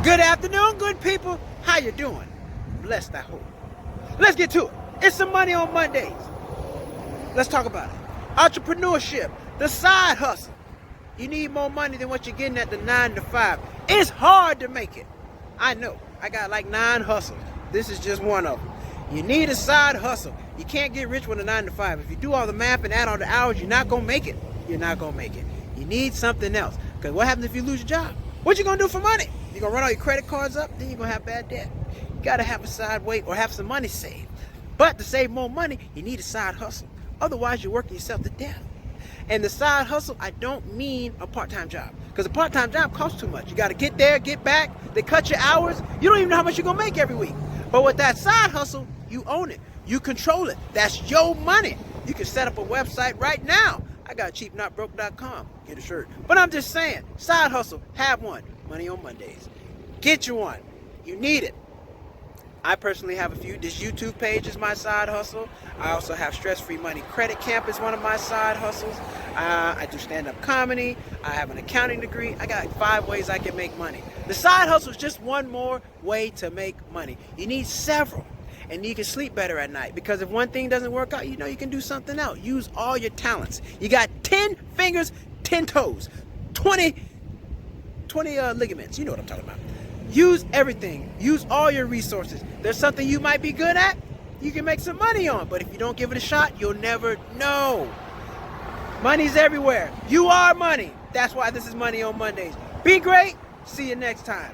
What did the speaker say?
Good afternoon, good people. How you doing? Blessed, I hope. Let's get to it. It's some money on Mondays. Let's talk about it. Entrepreneurship, the side hustle. You need more money than what you're getting at the 9 to 5. It's hard to make it. I know. I got like 9 hustles. This is just one of them. You need a side hustle. You can't get rich with a 9 to 5. If you do all the math and add all the hours, you're not going to make it. You're not going to make it. You need something else. Because what happens if you lose your job? What you going to do for money? You're going to run all your credit cards up, then you're going to have bad debt. You got to have a side way or have some money saved. But to save more money, you need a side hustle. Otherwise, you're working yourself to death. And the side hustle, I don't mean a part-time job. Because a part-time job costs too much. You got to get there, get back. They cut your hours. You don't even know how much you're going to make every week. But with that side hustle, you own it. You control it. That's your money. You can set up a website right now. I got cheapnotbroke.com. Get a shirt. But I'm just saying, side hustle, have one. Money on Mondays. Get you one. You need it. I personally have a few. This YouTube page is my side hustle. I also have Stress Free Money Credit Camp is one of my side hustles. I do stand-up comedy. I have an accounting degree. I got 5 ways I can make money. The side hustle is just one more way to make money. You need several. And you can sleep better at night, because if one thing doesn't work out, you know you can do something else. Use all your talents. You got 10 fingers, 10 toes, 20 ligaments. You know what I'm talking about. Use everything. Use all your resources. There's something you might be good at, you can make some money on. But if you don't give it a shot, you'll never know. Money's everywhere. You are money. That's why this is Money on Mondays. Be great. See you next time.